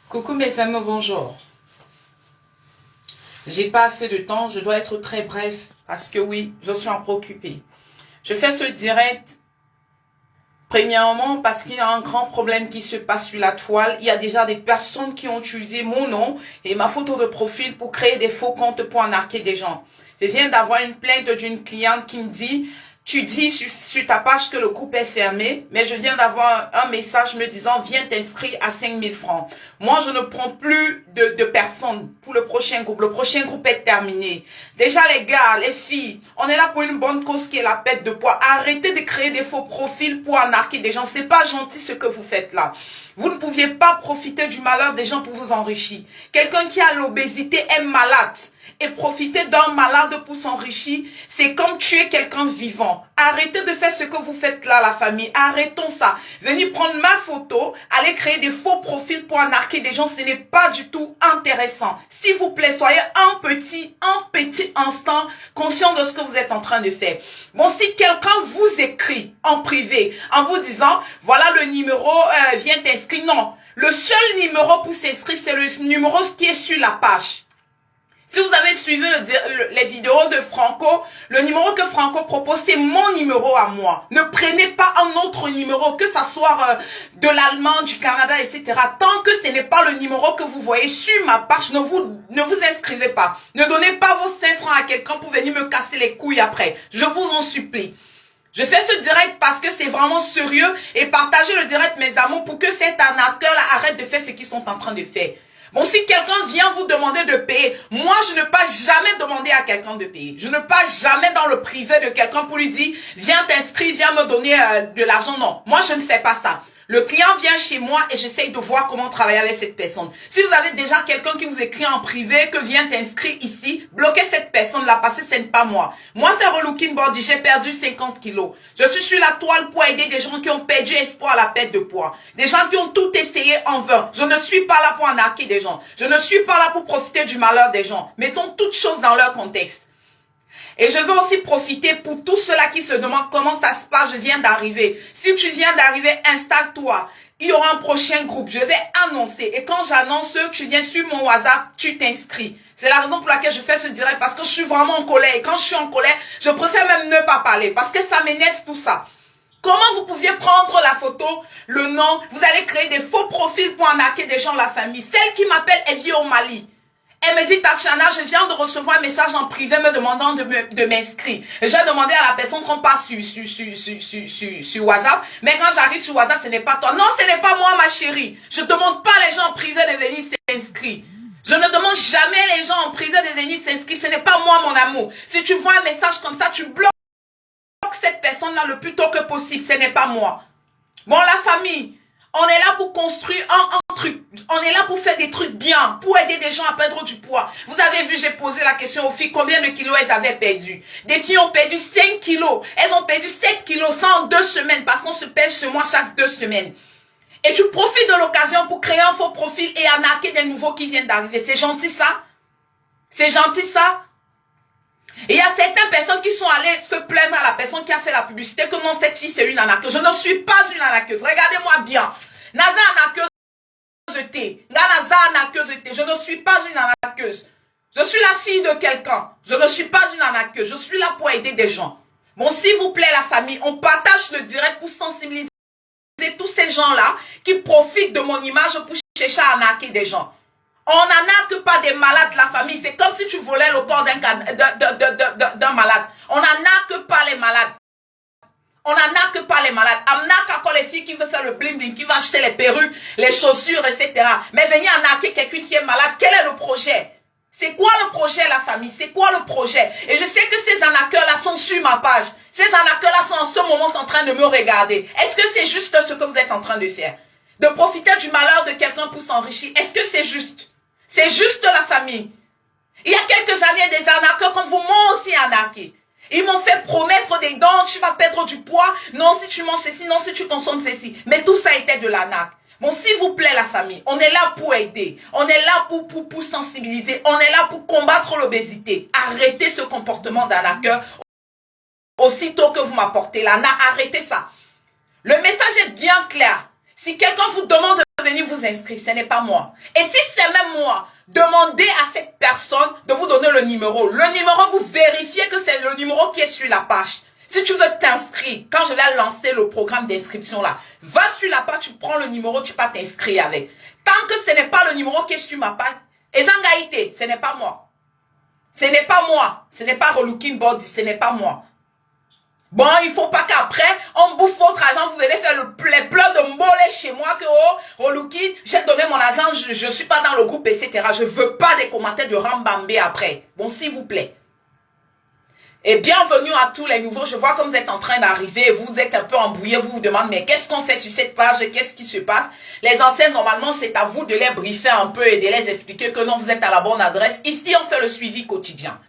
Coucou mes amis, bonjour. J'ai pas assez de temps, je dois être très bref parce que oui, je suis un peu occupée. Je fais ce direct premièrement parce qu'il y a un grand problème qui se passe sur la toile. Il y a déjà des personnes qui ont utilisé mon nom et ma photo de profil pour créer des faux comptes pour arnaquer des gens. Je viens d'avoir une plainte d'une cliente qui me dit: tu dis sur ta page que le groupe est fermé, mais je viens d'avoir un message me disant: viens t'inscrire à 5000 francs. Moi, je ne prends plus de personnes pour le prochain groupe. Le prochain groupe est terminé. Déjà, les gars, les filles, on est là pour une bonne cause qui est la perte de poids. Arrêtez de créer des faux profils pour arnaquer des gens. C'est pas gentil ce que vous faites là. Vous ne pouviez pas profiter du malheur des gens pour vous enrichir. Quelqu'un qui a l'obésité est malade. Et profiter d'un malade pour s'enrichir, c'est comme tuer quelqu'un vivant. Arrêtez de faire ce que vous faites là, la famille. Arrêtons ça. Venez prendre ma photo, aller créer des faux profils pour arnaquer des gens, ce n'est pas du tout intéressant. S'il vous plaît, soyez un petit instant conscient de ce que vous êtes en train de faire. Bon, si quelqu'un vous écrit en privé en vous disant: voilà le numéro, viens t'inscrire. Non, le seul numéro pour s'inscrire, c'est le numéro qui est sur la page. Si vous avez suivi les vidéos de Franco, le numéro que Franco propose, c'est mon numéro à moi. Ne prenez pas un autre numéro, que ça soit de l'Allemagne, du Canada, etc. Tant que ce n'est pas le numéro que vous voyez sur ma page, ne vous inscrivez pas. Ne donnez pas vos 5 francs à quelqu'un pour venir me casser les couilles après. Je vous en supplie. Je fais ce direct parce que c'est vraiment sérieux et partagez le direct, mes amours, pour que cet arnaqueur-là arrête de faire ce qu'ils sont en train de faire. Bon, si quelqu'un vient vous demander de payer, moi, je ne peux jamais demander à quelqu'un de payer. Je ne passe jamais dans le privé de quelqu'un pour lui dire: viens t'inscrire, viens me donner de l'argent. Non, moi, je ne fais pas ça. Le client vient chez moi et j'essaye de voir comment travailler avec cette personne. Si vous avez déjà quelqu'un qui vous écrit en privé que viens t'inscrire ici, bloquez cette personne-là parce que ce n'est pas moi. Moi, c'est Relooking Body, j'ai perdu 50 kilos. Je suis sur la toile pour aider des gens qui ont perdu espoir à la perte de poids. Des gens qui ont tout essayé en vain. Je ne suis pas là pour arnaquer des gens. Je ne suis pas là pour profiter du malheur des gens. Mettons toutes choses dans leur contexte. Et je veux aussi profiter pour tous ceux-là qui se demandent comment ça se passe. Je viens d'arriver. Si tu viens d'arriver, installe-toi. Il y aura un prochain groupe. Je vais annoncer. Et quand j'annonce, tu viens sur mon WhatsApp, tu t'inscris. C'est la raison pour laquelle je fais ce direct. Parce que je suis vraiment en colère. Et quand je suis en colère, je préfère même ne pas parler. Parce que ça m'énerve tout ça. Comment vous pouviez prendre la photo, le nom, vous allez créer des faux profils pour arnaquer des gens, la famille. Celle qui m'appelle, elle vit au Mali. Elle me dit: Tatiana, je viens de recevoir un message en privé me demandant de m'inscrire. J'ai demandé à la personne qu'on passe sur WhatsApp. Mais quand j'arrive sur WhatsApp, ce n'est pas toi. Non, ce n'est pas moi, ma chérie. Je ne demande pas les gens en privé de venir s'inscrire. Je ne demande jamais les gens en privé de venir s'inscrire. Ce n'est pas moi, mon amour. Si tu vois un message comme ça, tu bloques cette personne-là le plus tôt que possible. Ce n'est pas moi. Bon, la famille, on est là pour construire un truc. On est là pour faire des trucs bien, pour aider des gens à perdre du poids. Vous avez vu, j'ai posé la question aux filles, combien de kilos elles avaient perdu. Des filles ont perdu 5 kilos. Elles ont perdu 7 kilos, ça en 2 semaines, parce qu'on se pèse chez moi chaque 2 semaines. Et tu profites de l'occasion pour créer un faux profil et arnaquer des nouveaux qui viennent d'arriver. C'est gentil ça? C'est gentil ça? Et il y a certaines personnes qui sont allées se plaindre à la personne qui a fait la publicité que non, cette fille c'est une arnaqueuse. Je ne suis pas une arnaqueuse. Regardez-moi bien. Naza arnaqueuse. Je ne suis pas une arnaqueuse. Je suis la fille de quelqu'un. Je ne suis pas une arnaqueuse. Je suis là pour aider des gens. Bon, s'il vous plaît, la famille, on partage le direct pour sensibiliser tous ces gens-là qui profitent de mon image pour chercher à arnaquer des gens. On n'arnaque pas des malades, la famille. C'est comme si tu volais le corps d'un malade. On n'arnaque pas les malades. On n'arnaque pas les malades. Arnaque encore les filles qui veulent faire le bling-bling, qui vont acheter les perruques, les chaussures, etc. Mais venir arnaquer quelqu'un qui est malade, quel est le projet? C'est quoi le projet, la famille? C'est quoi le projet? Et je sais que ces arnaqueurs-là sont sur ma page. Ces arnaqueurs-là sont en ce moment en train de me regarder. Est-ce que c'est juste ce que vous êtes en train de faire? De profiter du malheur de quelqu'un pour s'enrichir. Est-ce que c'est juste? C'est juste, la famille. Il y a quelques années, des arnaqueurs comme vous m'ont aussi arnaqué. Ils m'ont fait promettre des dons, tu vas perdre du poids. Non, si tu manges ceci, non, si tu consommes ceci. Mais tout ça était de l'arnaque. Bon, s'il vous plaît, la famille, on est là pour aider. On est là pour sensibiliser. On est là pour combattre l'obésité. Arrêtez ce comportement d'arnaqueur. Aussitôt que vous m'apportez l'arnaque, arrêtez ça. Le message est bien clair. Si quelqu'un vous demande de venir vous inscrire, ce n'est pas moi. Et si c'est même moi, demandez à cette personne de vous donner le numéro. Le numéro, vous vérifiez que c'est le numéro qui est sur la page. Si tu veux t'inscrire, quand je vais lancer le programme d'inscription là, va sur la page, tu prends le numéro, tu vas t'inscrire avec. Tant que ce n'est pas le numéro qui est sur ma page, Ezangaïté, ce n'est pas moi. Ce n'est pas moi. Ce n'est pas Relooking Body, ce n'est pas moi. Bon, il faut pas qu'après, on bouffe votre argent, vous venez faire les pleurs de mbolé chez moi que, oh, Relooking, j'ai donné mon argent, je suis pas dans le groupe, etc. Je veux pas des commentaires de rambambé après. Bon, s'il vous plaît. Et bienvenue à tous les nouveaux. Je vois que vous êtes en train d'arriver, vous êtes un peu embrouillés, vous vous demandez, mais qu'est-ce qu'on fait sur cette page, qu'est-ce qui se passe? Les anciens, normalement, c'est à vous de les briefer un peu et de les expliquer que non, vous êtes à la bonne adresse. Ici, on fait le suivi quotidien.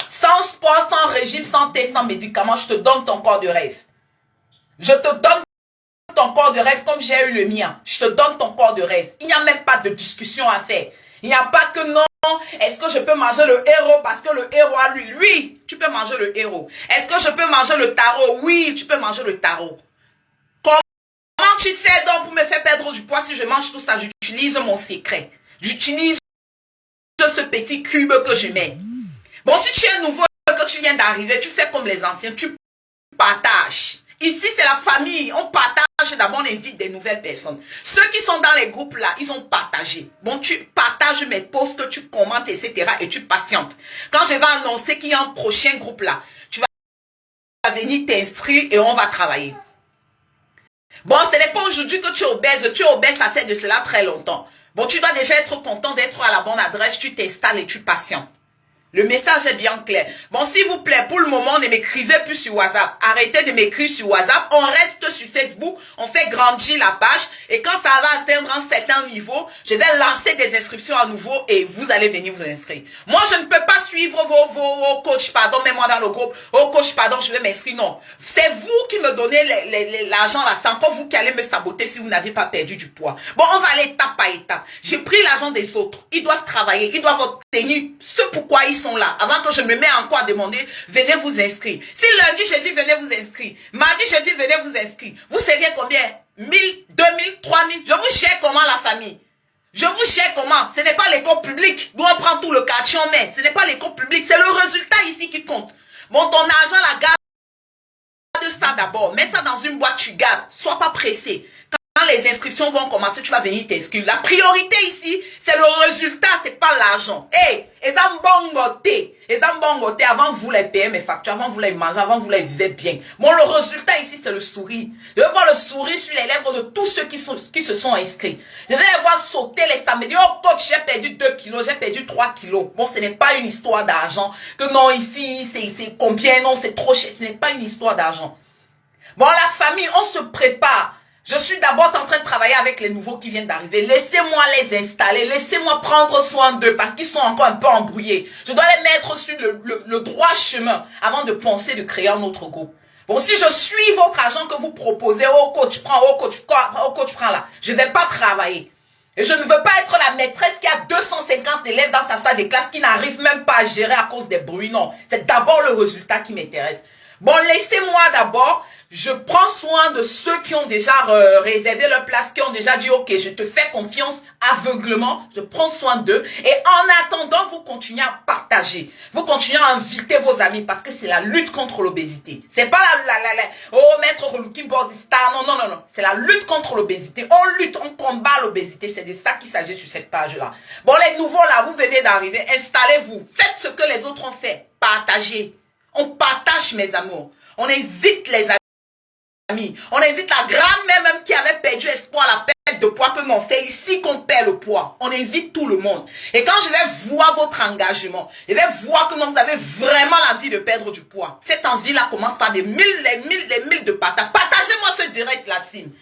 Sans sport, sans régime, sans thé, sans médicaments, je te donne ton corps de rêve. Je te donne ton corps de rêve comme j'ai eu le mien. Je te donne ton corps de rêve. Il n'y a même pas de discussion à faire. Il n'y a pas que non. Est-ce que je peux manger le héros parce que le héros a lui? Oui, tu peux manger le héros. Est-ce que je peux manger le tarot? Oui, tu peux manger le tarot. Comment tu sais donc pour me faire perdre du poids si je mange tout ça? J'utilise mon secret. J'utilise ce petit cube que je mets. Bon, si tu es nouveau et que tu viens d'arriver, tu fais comme les anciens, tu partages. Ici, c'est la famille. On partage d'abord, on invite des nouvelles personnes. Ceux qui sont dans les groupes là, ils ont partagé. Bon, tu partages mes posts, tu commentes, etc. et tu patientes. Quand je vais annoncer qu'il y a un prochain groupe là, tu vas venir t'inscrire et on va travailler. Bon, ce n'est pas aujourd'hui que tu es obèse, ça fait de cela très longtemps. Bon, tu dois déjà être content d'être à la bonne adresse, tu t'installes et tu patientes. Le message est bien clair. Bon, s'il vous plaît, pour le moment, ne m'écrivez plus sur WhatsApp. Arrêtez de m'écrire sur WhatsApp. On reste sur Facebook. On fait grandir la page. Et quand ça va atteindre un certain niveau, je vais lancer des inscriptions à nouveau et vous allez venir vous inscrire. Moi, je ne peux pas suivre vos coachs, pardon, mets-moi dans le groupe. Oh, coach, pardon, je vais m'inscrire. Non. C'est vous qui me donnez l'argent là. C'est encore vous qui allez me saboter si vous n'avez pas perdu du poids. Bon, on va aller étape par étape. J'ai pris l'argent des autres. Ils doivent travailler. Ils doivent obtenir ce pourquoi ils sont là, avant que je me mette encore à demander, venez vous inscrire. Si lundi je dis venez vous inscrire, mardi je dis venez vous inscrire, vous seriez combien? 1000, 2000, 3000, je vous cherche comment la famille? Je vous cherche comment? Ce n'est pas l'école publique, d'où on prend tout le quartier on met, ce n'est pas l'école publique, c'est le résultat ici qui compte. Bon, ton argent la garde ça d'abord, mets ça dans une boîte, tu gardes, sois pas pressé. Quand les inscriptions vont commencer, tu vas venir t'inscrire. La priorité ici, c'est le résultat, c'est pas l'argent. Hey, avant vous les payer mes factures, avant vous les manger, avant vous les vivre bien. Bon, le résultat ici, c'est le sourire. Je vais voir le sourire sur les lèvres de tous ceux qui se sont inscrits. Je vais les voir sauter les samedis. Oh coach, j'ai perdu 2 kilos, j'ai perdu 3 kilos. Bon, ce n'est pas une histoire d'argent. Que non, ici, c'est combien, non, c'est trop cher. Ce n'est pas une histoire d'argent. Bon, la famille, on se prépare. Je suis d'abord en train de travailler avec les nouveaux qui viennent d'arriver. Laissez-moi les installer. Laissez-moi prendre soin d'eux parce qu'ils sont encore un peu embrouillés. Je dois les mettre sur le droit chemin avant de penser de créer un autre groupe. Bon, si je suis votre argent que vous proposez, oh coach, prends, oh coach, prends là. Je ne vais pas travailler. Et je ne veux pas être la maîtresse qui a 250 élèves dans sa salle de classe qui n'arrive même pas à gérer à cause des bruits. Non, c'est d'abord le résultat qui m'intéresse. Bon, laissez-moi d'abord. Je prends soin de ceux qui ont déjà réservé leur place, qui ont déjà dit, ok, je te fais confiance aveuglement, je prends soin d'eux. Et en attendant, vous continuez à partager. Vous continuez à inviter vos amis parce que c'est la lutte contre l'obésité. C'est pas oh, maître Relooking Body Star, non. C'est la lutte contre l'obésité. On lutte, on combat l'obésité. C'est de ça qu'il s'agit sur cette page-là. Bon, les nouveaux là, vous venez d'arriver, installez-vous. Faites ce que les autres ont fait. Partagez. On partage, mes amours. On invite les amis. On invite la grand-mère même qui avait perdu espoir à la perte de poids que non, c'est ici qu'on perd le poids. On invite tout le monde. Et quand je vais voir votre engagement, je vais voir que non, vous avez vraiment l'envie de perdre du poids. Cette envie-là commence par des mille de partage. Partagez-moi ce direct, la team.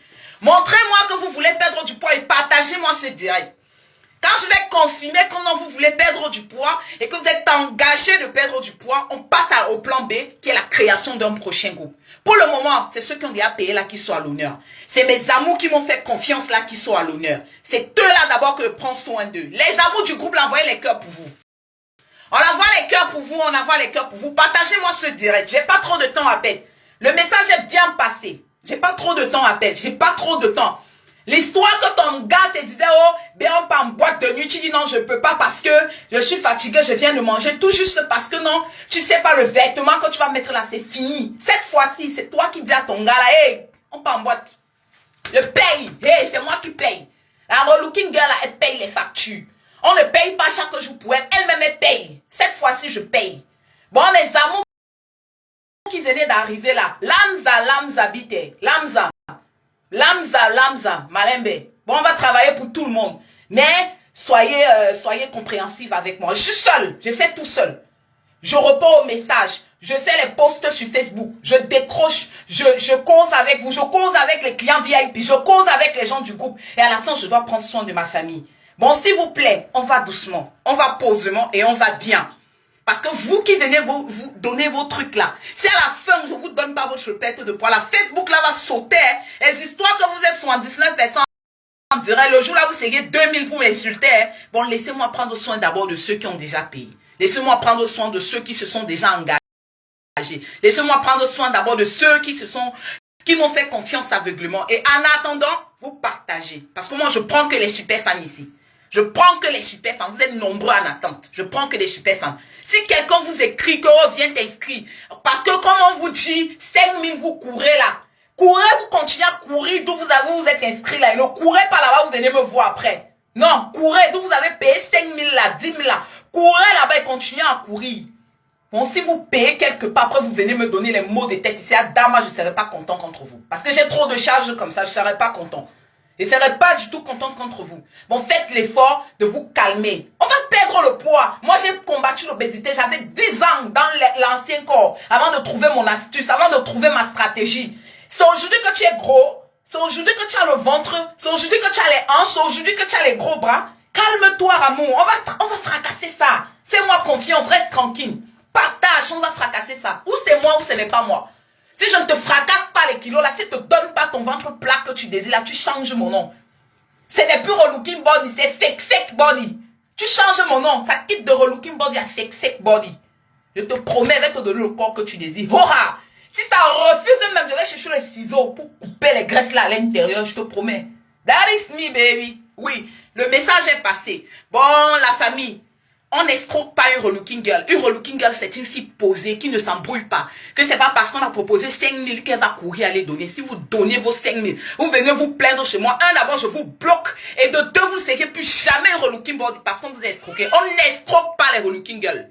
Montrez-moi que vous voulez perdre du poids et partagez-moi ce direct. Quand je vais confirmer que non, vous voulez perdre du poids et que vous êtes engagé de perdre du poids, on passe au plan B qui est la création d'un prochain groupe. Pour le moment, c'est ceux qui ont déjà payé là qui sont à l'honneur. C'est mes amours qui m'ont fait confiance là qui sont à l'honneur. C'est eux là d'abord que je prends soin d'eux. Les amours du groupe, là, envoyez les cœurs pour vous. On envoie les cœurs pour vous, on envoie les cœurs pour vous. Partagez-moi ce direct. J'ai pas trop de temps à perdre. Le message est bien passé. J'ai pas trop de temps à perdre. J'ai pas trop de temps. L'histoire que ton gars te disait, oh, ben on part en boîte de nuit, tu dis non, je peux pas parce que je suis fatiguée, je viens de manger, tout juste parce que non, tu sais pas le vêtement que tu vas mettre là, c'est fini. Cette fois-ci, c'est toi qui dis à ton gars là, hey, on part en boîte. Je paye, hey, c'est moi qui paye. La relooking girl là, elle paye les factures. On ne paye pas chaque jour pour elle, elle-même elle paye. Cette fois-ci, je paye. Bon, mes amours qui venaient d'arriver là, Lamza, bite, Lamza, Malembe. Bon, on va travailler pour tout le monde. Mais soyez compréhensifs avec moi. Je suis seule. Je fais tout seul. Je réponds aux messages. Je fais les posts sur Facebook. Je décroche. Je cause avec vous. Je cause avec les clients VIP. Je cause avec les gens du groupe. Et à la fin, je dois prendre soin de ma famille. Bon, s'il vous plaît, on va doucement. On va posément et on va bien. Parce que vous qui venez vous donner vos trucs là, si à la fin je vous donne pas votre chopette de poids, la Facebook là va sauter. Hein. Les histoires que vous êtes 79 personnes, on dirait le jour là vous serez 2000 pour m'insulter. Hein. Bon, laissez-moi prendre soin d'abord de ceux qui ont déjà payé. Laissez-moi prendre soin de ceux qui se sont déjà engagés. Laissez-moi prendre soin d'abord de ceux qui m'ont fait confiance aveuglement. Et en attendant, vous partagez. Parce que moi je prends que les super fans ici. Je prends que les super fans. Vous êtes nombreux en attente. Je prends que les super fans. Si quelqu'un vous écrit que oh, viens t'inscrire. Parce que comme on vous dit, 5000 vous courez là. Courez, vous continuez à courir d'où vous êtes inscrit là. Et ne courez pas là-bas, vous venez me voir après. Non, courez d'où vous avez payé 5000 là, 10 000 là. Courez là-bas et continuez à courir. Bon, si vous payez quelque part, après vous venez me donner les mots de tête ici à Dama, je ne serai pas content contre vous. Parce que j'ai trop de charges comme ça, je ne serai pas content. Je ne serai pas du tout contente contre vous. Bon, faites l'effort de vous calmer. On va perdre le poids. Moi, j'ai combattu l'obésité. J'avais 10 ans dans l'ancien corps avant de trouver mon astuce, avant de trouver ma stratégie. C'est aujourd'hui que tu es gros. C'est aujourd'hui que tu as le ventre. C'est aujourd'hui que tu as les hanches. C'est aujourd'hui que tu as les gros bras. Calme-toi, Ramon. On va fracasser ça. Fais-moi confiance. Reste tranquille. Partage. On va fracasser ça. Ou c'est moi ou ce n'est pas moi. Si je ne te fracasse pas les kilos là, si je ne te donne pas ton ventre plat que tu désires là, tu changes mon nom. Ce n'est plus relooking body, c'est fake body. Tu changes mon nom, ça quitte de relooking body à fake body. Je te promets, je vais te donner le corps que tu désires. Hora! Si ça refuse même, je vais chercher les ciseaux pour couper les graisses là à l'intérieur, je te promets. That is me, baby. Oui, le message est passé. Bon, la famille. On n'escroque pas une relooking girl. Une relooking girl, c'est une fille posée qui ne s'embrouille pas. Que c'est pas parce qu'on a proposé 5000 qu'elle va courir à les donner. Si vous donnez vos 5000, vous venez vous plaindre chez moi. Un, d'abord, je vous bloque. Et de deux, vous ne serez plus jamais un relooking body parce qu'on vous a escroqué. On n'escroque pas les relooking girls.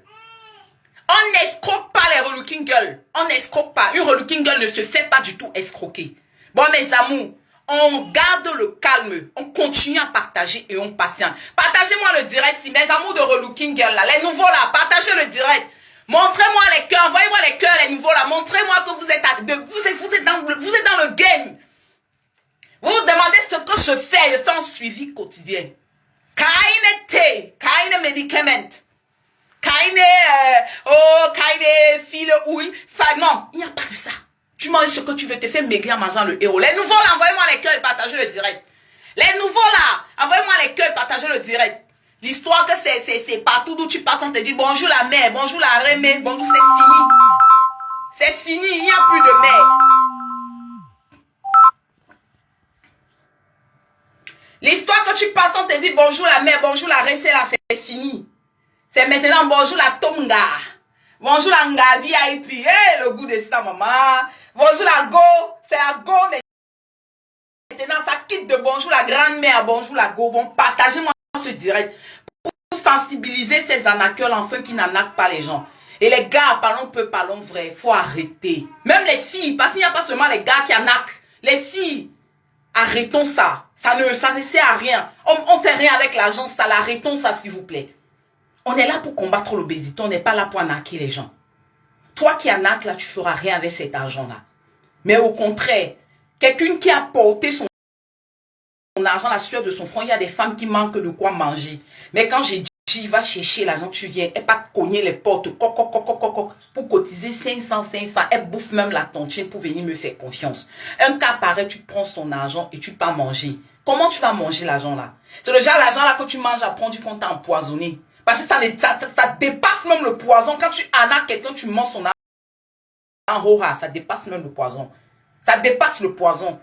On n'escroque pas les relooking girls. On n'escroque pas. Une relooking girl ne se fait pas du tout escroquer. Bon, mes amours. On garde le calme, on continue à partager et on patiente. Partagez-moi le direct, si mes amours de relooking girl là, les nouveaux là, partagez le direct. Montrez-moi les cœurs, envoyez-moi les cœurs, les nouveaux là. Montrez-moi que vous êtes dans le game. Vous vous demandez ce que je fais un suivi quotidien. Keine médicament. Keine fil huile. Non, il n'y a pas de ça. Tu manges ce que tu veux, te faire maigrir en mangeant le héros. Les nouveaux là, envoyez-moi les cœurs et partagez le direct. Les nouveaux là, envoyez-moi les cœurs et partagez le direct. L'histoire que c'est partout d'où tu passes, on te dit bonjour la mère, bonjour la reine, bonjour, c'est fini. C'est fini, il n'y a plus de mère. L'histoire que tu passes, on te dit bonjour la mère, bonjour la reine, c'est là, c'est fini. C'est maintenant bonjour la Tonga. Bonjour la Nga VIP. Hey, le goût de ça, maman. Bonjour la Go. C'est la Go maintenant. Ça quitte de bonjour la grand-mère. Bonjour la Go. Bon, partagez-moi ce direct. Pour sensibiliser ces arnaqueurs enfin qui n'arnaquent pas les gens. Et les gars, parlons peu, parlons vrai. Il faut arrêter. Même les filles, parce qu'il n'y a pas seulement les gars qui arnaquent. Les filles, arrêtons ça. Ça ne sert à rien. On fait rien avec l'argent sale. Arrêtons ça, s'il vous plaît. On est là pour combattre l'obésité. On n'est pas là pour arnaquer les gens. Toi qui arnaques là, tu feras rien avec cet argent-là. Mais au contraire, quelqu'un qui a porté son argent, la sueur de son front, il y a des femmes qui manquent de quoi manger. Mais quand j'ai dit, va chercher l'argent, tu viens, elle pas te cogner les portes, pour cotiser 500, elle bouffe même la tontine pour venir me faire confiance. Un cas pareil, tu prends son argent et tu pars manger. Comment tu vas manger l'argent là? C'est le genre d'argent là que tu manges après, du compte à empoisonner. Parce que ça dépasse même le poison. Quand tu arnaques quelqu'un, tu manges son argent. Ça dépasse même le poison. Ça dépasse le poison.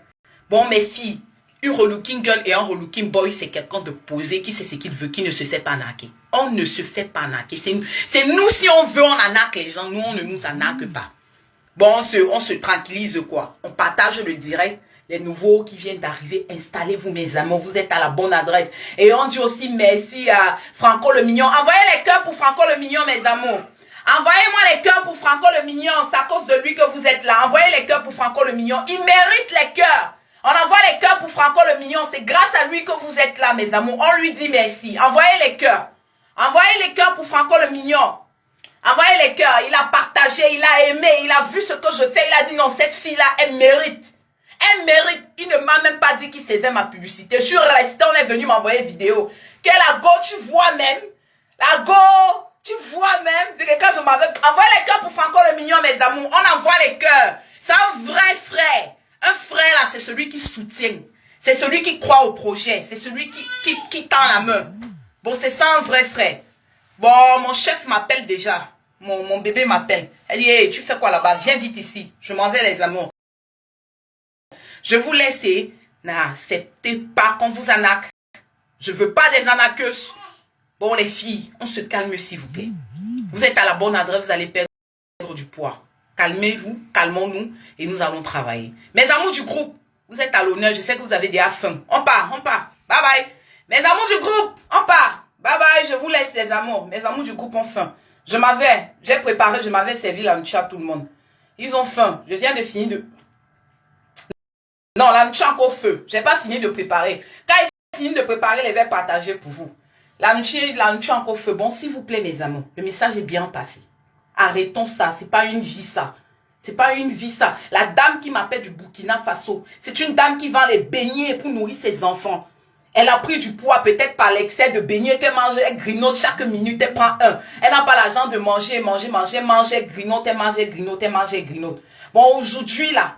Bon, mes filles, Une relooking girl et un relooking boy, c'est quelqu'un de posé, qui sait ce qu'il veut, qui ne se fait pas arnaquer. On ne se fait pas arnaquer. C'est nous, si on veut, on arnaque les gens. Nous, on ne nous arnaque pas. Bon, on se tranquillise, quoi. On partage le direct. Les nouveaux qui viennent d'arriver, installez-vous, mes amours. Vous êtes à la bonne adresse. Et on dit aussi merci à Franco le Mignon. Envoyez les cœurs pour Franco le Mignon, mes amours. Envoyez-moi les cœurs pour Franco le Mignon. C'est à cause de lui que vous êtes là. Envoyez les cœurs pour Franco le Mignon. Il mérite les cœurs. On envoie les cœurs pour Franco le Mignon. C'est grâce à lui que vous êtes là, mes amours. On lui dit merci. Envoyez les cœurs. Envoyez les cœurs pour Franco le Mignon. Envoyez les cœurs. Il a partagé, il a aimé, il a vu ce que je fais. Il a dit non, cette fille-là, elle mérite. Elle mérite. Il ne m'a même pas dit qu'il faisait ma publicité. Je suis resté, on est venu m'envoyer vidéo. Que la go, tu vois même. La go, tu vois même. De quelqu'un, je m'avais... Envoyez les cœurs pour Franco le Mignon, mes amours. On envoie les cœurs. C'est un vrai frère. Un frère, là, c'est celui qui soutient. C'est celui qui croit au projet. C'est celui qui tend la main. Bon, c'est ça un vrai frère. Bon, mon chef m'appelle déjà. Mon bébé m'appelle. Elle dit, hey, tu fais quoi là-bas? Viens vite ici. Je m'en vais, les amours. Je vous laisse et n'acceptez pas qu'on vous arnaque. Je ne veux pas des arnaqueuses. Bon, les filles, on se calme, s'il vous plaît. Vous êtes à la bonne adresse, vous allez perdre du poids. Calmez-vous, calmons-nous et nous allons travailler. Mes amours du groupe, vous êtes à l'honneur. Je sais que vous avez déjà faim. On part, on part. Bye bye. Mes amours du groupe, on part. Bye bye, je vous laisse, les amours. Mes amours du groupe ont faim. J'ai préparé, je m'avais servi la nourriture à tout le monde. Ils ont faim. Je viens de finir de... Non, la nourriture encore au feu. Je n'ai pas fini de préparer. Quand ils finissent de préparer, les vais partager pour vous. La nourriture encore au feu. Bon, s'il vous plaît, mes amours, le message est bien passé. Arrêtons ça. C'est pas une vie, ça. C'est pas une vie, ça. La dame qui m'appelle du Burkina Faso, c'est une dame qui vend les beignets pour nourrir ses enfants. Elle a pris du poids peut-être par l'excès de beignets qu'elle mange, elle grignote chaque minute, elle prend un. Elle n'a pas l'argent de manger, elle grignote, elle mange, elle grignote, elle mange, elle grignote. Bon, aujourd'hui, là,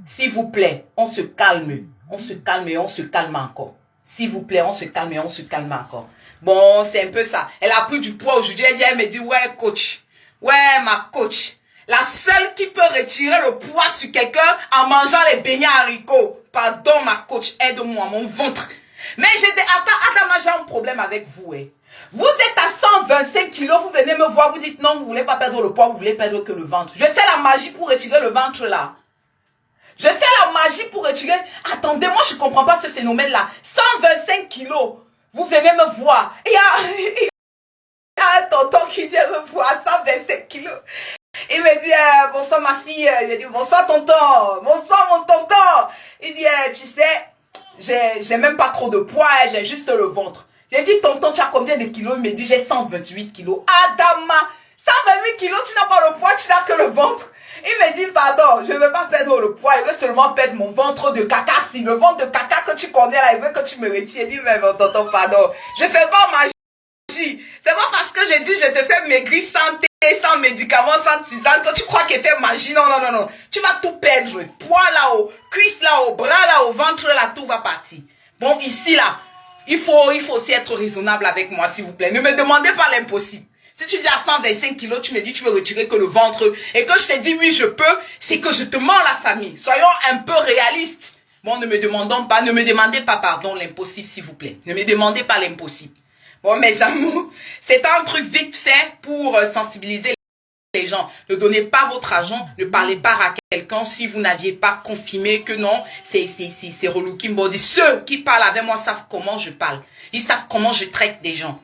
s'il vous plaît, on se calme. On se calme et on se calme encore. S'il vous plaît, on se calme et on se calme encore. Bon, c'est un peu ça. Elle a pris du poids aujourd'hui, elle me dit, ouais, coach. Ouais, ma coach. La seule qui peut retirer le poids sur quelqu'un en mangeant les beignets haricots. Pardon, ma coach, aide-moi, mon ventre. Mais attends, j'ai un problème avec vous. Hein. Vous êtes à 125 kilos, vous venez me voir, vous dites non, vous ne voulez pas perdre le poids, vous voulez perdre que le ventre. Je fais la magie pour retirer le ventre là. Je fais la magie pour retirer... Attendez, moi je ne comprends pas ce phénomène là. 125 kilos, vous venez me voir. Il y a un tonton qui vient me voir à 125 kilos. Il me dit, bonsoir ma fille. J'ai dit, bonsoir tonton. Bonsoir mon tonton. Il dit, tu sais, j'ai même pas trop de poids, j'ai juste le ventre. J'ai dit, tonton, tu as combien de kilos? Il me dit, j'ai 128 kilos. Adama, 128 kilos, tu n'as pas le poids, tu n'as que le ventre. Il me dit, pardon, je ne veux pas perdre le poids, il veut seulement perdre mon ventre de caca. Si le ventre de caca que tu connais là, il veut que tu me retires. Il dit, mais mon tonton, pardon, je ne fais pas magie. C'est pas parce que j'ai dit, je te fais maigrir sans sans médicaments, sans tisane, que tu crois qu'elle fait magie. Non, non, non, non. Tu vas tout perdre. Poids là-haut, cuisse là-haut, bras là-haut, ventre là, tout va partir. Bon, ici là, il faut aussi être raisonnable avec moi, s'il vous plaît. Ne me demandez pas l'impossible. Si tu dis à 125 kilos, tu me dis tu veux retirer que le ventre, et que je te dis oui, je peux, c'est que je te mens la famille. Soyons un peu réalistes. Bon, ne me demandez pas, pardon, l'impossible, s'il vous plaît. Ne me demandez pas l'impossible. Bon, mes amours, c'est un truc vite fait pour sensibiliser les gens. Ne donnez pas votre argent, ne parlez pas à quelqu'un si vous n'aviez pas confirmé que non, c'est relooking body. Ceux qui parlent avec moi savent comment je parle. Ils savent comment je traite des gens.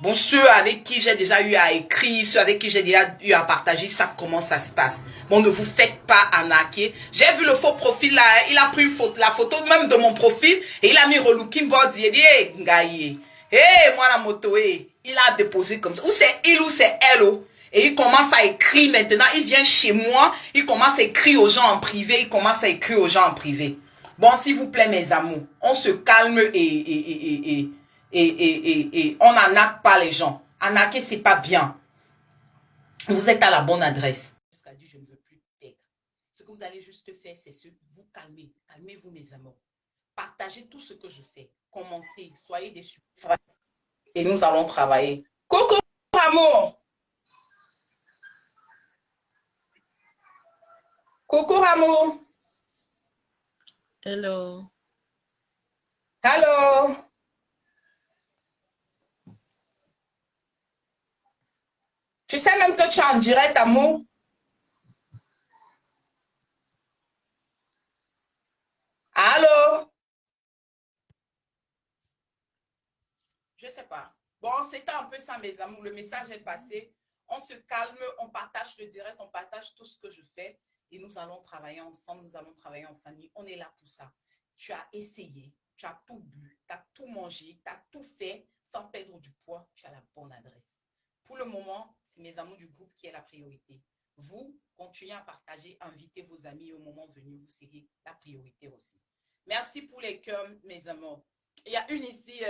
Bon, ceux avec qui j'ai déjà eu à écrire, ceux avec qui j'ai déjà eu à partager, ils savent comment ça se passe. Bon, ne vous faites pas arnaquer. J'ai vu le faux profil là, il a pris la photo même de mon profil et il a mis relooking body. Il a dit, hey, Ngaïe. Hé, moi la moto, il a déposé comme ça. Ou c'est il ou c'est elle. Et il commence à écrire maintenant. Il vient chez moi. Il commence à écrire aux gens en privé. Bon, s'il vous plaît, mes amours, on se calme et on n'arnaque pas les gens. Arnaquer, c'est pas bien. Vous êtes à la bonne adresse. Je ne veux plus perdre. Ce que vous allez juste faire, c'est vous calmer. Calmez-vous, mes amours. Partagez tout ce que je fais. Commentez, soyez des super. Et nous allons travailler. Coucou, amour. Coucou, amour. Hello. Allô? Tu sais même que tu es en direct, amour? Allô? Je sais pas. Bon, c'était un peu ça, mes amours. Le message est passé. On se calme, on partage le direct, on partage tout ce que je fais et nous allons travailler ensemble, nous allons travailler en famille. On est là pour ça. Tu as essayé, tu as tout bu, tu as tout mangé, tu as tout fait sans perdre du poids. Tu as la bonne adresse. Pour le moment, c'est mes amours du groupe qui est la priorité. Vous, continuez à partager, invitez vos amis et au moment venu, vous serez la priorité aussi. Merci pour les cœurs, mes amours. Il y a une ici,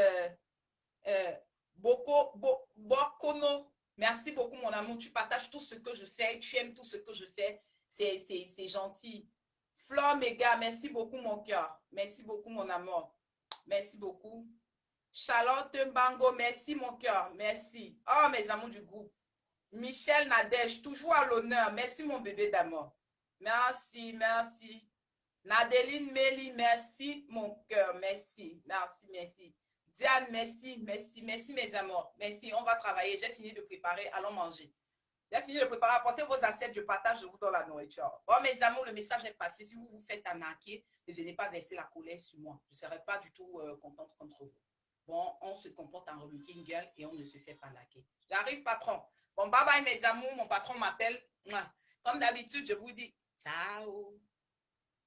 euh, Bokono, merci beaucoup mon amour, tu partages tout ce que je fais, tu aimes tout ce que je fais, c'est gentil. Flore Méga, merci beaucoup mon cœur, merci beaucoup mon amour, merci beaucoup. Charlotte Mbango, merci mon cœur, merci. Oh mes amours du groupe. Michel Nadège, toujours à l'honneur, merci mon bébé d'amour. Merci, merci. Nadeline Meli, merci mon cœur, merci, merci, merci. Diane, merci, merci, merci mes amours, merci, on va travailler, j'ai fini de préparer, allons manger. J'ai fini de préparer, apportez vos assiettes, je partage, je vous donne la nourriture. Bon mes amours, le message est passé, si vous vous faites arnaquer, ne venez pas verser la colère sur moi, je ne serai pas du tout contente contre vous. Bon, on se comporte en rebuking girl et on ne se fait pas arnaquer. J'arrive patron. Bon, bye bye mes amours, mon patron m'appelle. Comme d'habitude, je vous dis ciao.